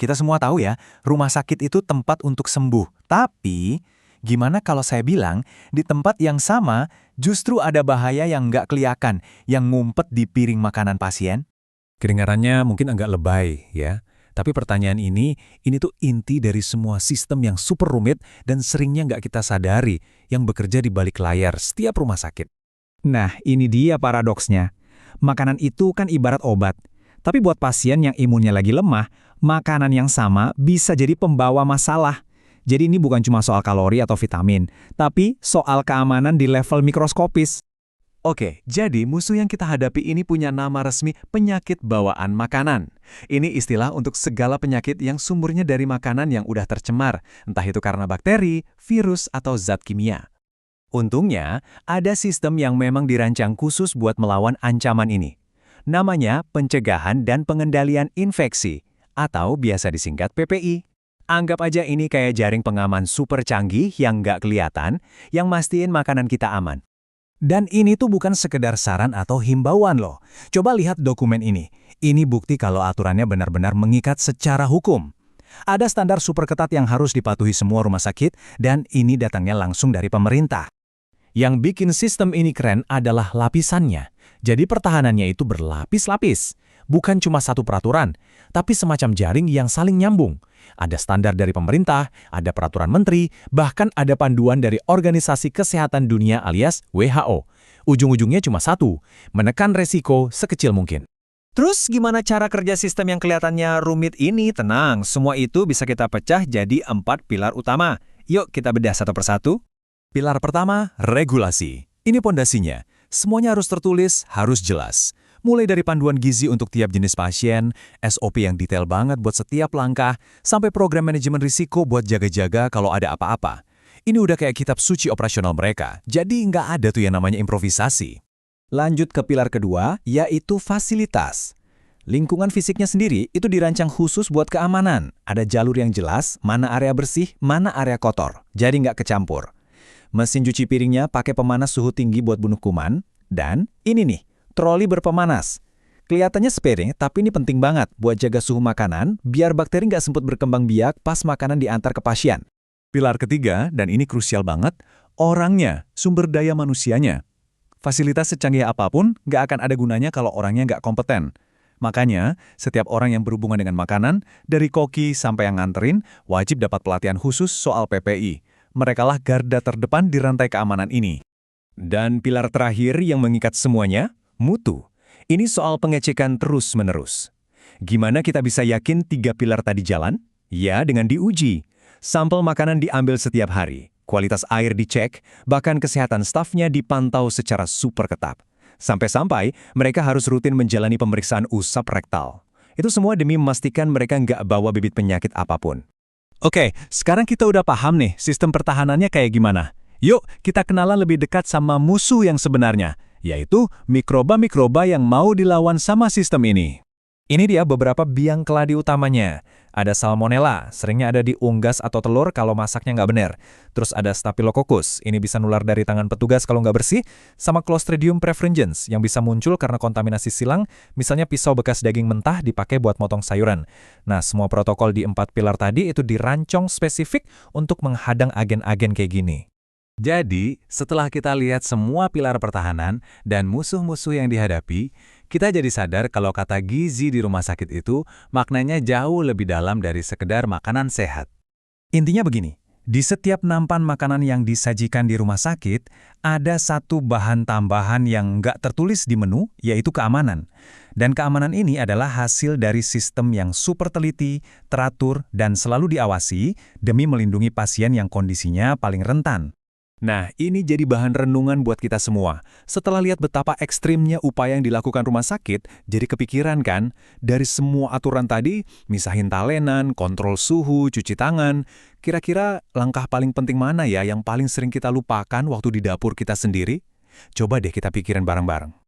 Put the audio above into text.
kita semua tahu ya, rumah sakit itu tempat untuk sembuh. Tapi, gimana kalau saya bilang, di tempat yang sama, justru ada bahaya yang nggak kelihatan, yang ngumpet di piring makanan pasien? Kedengarannya mungkin agak lebay ya. Tapi pertanyaan ini tuh inti dari semua sistem yang super rumit dan seringnya nggak kita sadari yang bekerja di balik layar setiap rumah sakit. Nah, ini dia paradoksnya. Makanan itu kan ibarat obat. Tapi buat pasien yang imunnya lagi lemah, makanan yang sama bisa jadi pembawa masalah. Jadi ini bukan cuma soal kalori atau vitamin, tapi soal keamanan di level mikroskopis. Oke, jadi musuh yang kita hadapi ini punya nama resmi penyakit bawaan makanan. Ini istilah untuk segala penyakit yang sumbernya dari makanan yang udah tercemar, entah itu karena bakteri, virus, atau zat kimia. Untungnya, ada sistem yang memang dirancang khusus buat melawan ancaman ini. Namanya Pencegahan dan Pengendalian Infeksi, atau biasa disingkat PPI. Anggap aja ini kayak jaring pengaman super canggih yang nggak kelihatan, yang mastiin makanan kita aman. Dan ini tuh bukan sekedar saran atau himbauan loh. Coba lihat dokumen ini. Ini bukti kalau aturannya benar-benar mengikat secara hukum. Ada standar super ketat yang harus dipatuhi semua rumah sakit, dan ini datangnya langsung dari pemerintah. Yang bikin sistem ini keren adalah lapisannya. Jadi pertahanannya itu berlapis-lapis. Bukan cuma satu peraturan, tapi semacam jaring yang saling nyambung. Ada standar dari pemerintah, ada peraturan menteri, bahkan ada panduan dari Organisasi Kesehatan Dunia alias WHO. Ujung-ujungnya cuma satu, menekan resiko sekecil mungkin. Terus gimana cara kerja sistem yang kelihatannya rumit ini? Tenang, semua itu bisa kita pecah jadi 4 pilar utama. Yuk kita bedah satu persatu. Pilar pertama, regulasi. Ini pondasinya. Semuanya harus tertulis, harus jelas. Mulai dari panduan gizi untuk tiap jenis pasien, SOP yang detail banget buat setiap langkah, sampai program manajemen risiko buat jaga-jaga kalau ada apa-apa. Ini udah kayak kitab suci operasional mereka, jadi nggak ada tuh yang namanya improvisasi. Lanjut ke pilar kedua, yaitu fasilitas. Lingkungan fisiknya sendiri itu dirancang khusus buat keamanan. Ada jalur yang jelas, mana area bersih, mana area kotor. Jadi nggak kecampur. Mesin cuci piringnya pakai pemanas suhu tinggi buat bunuh kuman. Dan ini nih, troli berpemanas. Kelihatannya sepele, tapi ini penting banget buat jaga suhu makanan, biar bakteri nggak sempat berkembang biak pas makanan diantar ke pasien. Pilar ketiga, dan ini krusial banget, orangnya, sumber daya manusianya. Fasilitas secanggih apapun nggak akan ada gunanya kalau orangnya nggak kompeten. Makanya, setiap orang yang berhubungan dengan makanan, dari koki sampai yang nganterin, wajib dapat pelatihan khusus soal PPI. Merekalah garda terdepan di rantai keamanan ini. Dan pilar terakhir yang mengikat semuanya, mutu. Ini soal pengecekan terus-menerus. Gimana kita bisa yakin 3 pilar tadi jalan? Ya, dengan diuji. Sampel makanan diambil setiap hari, kualitas air dicek, bahkan kesehatan stafnya dipantau secara super ketat. Sampai-sampai mereka harus rutin menjalani pemeriksaan usap rektal. Itu semua demi memastikan mereka nggak bawa bibit penyakit apapun. Oke, sekarang kita udah paham nih sistem pertahanannya kayak gimana. Yuk, kita kenalan lebih dekat sama musuh yang sebenarnya, yaitu mikroba-mikroba yang mau dilawan sama sistem ini. Ini dia beberapa biang keladi utamanya. Ada Salmonella, seringnya ada di unggas atau telur kalau masaknya nggak benar. Terus ada Staphylococcus, ini bisa nular dari tangan petugas kalau nggak bersih. Sama Clostridium perfringens, yang bisa muncul karena kontaminasi silang, misalnya pisau bekas daging mentah dipakai buat motong sayuran. Nah, semua protokol di 4 pilar tadi itu dirancang spesifik untuk menghadang agen-agen kayak gini. Jadi, setelah kita lihat semua pilar pertahanan dan musuh-musuh yang dihadapi, kita jadi sadar kalau kata gizi di rumah sakit itu maknanya jauh lebih dalam dari sekedar makanan sehat. Intinya begini, di setiap nampan makanan yang disajikan di rumah sakit, ada satu bahan tambahan yang nggak tertulis di menu, yaitu keamanan. Dan keamanan ini adalah hasil dari sistem yang super teliti, teratur, dan selalu diawasi demi melindungi pasien yang kondisinya paling rentan. Nah, ini jadi bahan renungan buat kita semua. Setelah lihat betapa ekstrimnya upaya yang dilakukan rumah sakit, jadi kepikiran kan, dari semua aturan tadi, misahin talenan, kontrol suhu, cuci tangan, kira-kira langkah paling penting mana ya yang paling sering kita lupakan waktu di dapur kita sendiri? Coba deh kita pikirin bareng-bareng.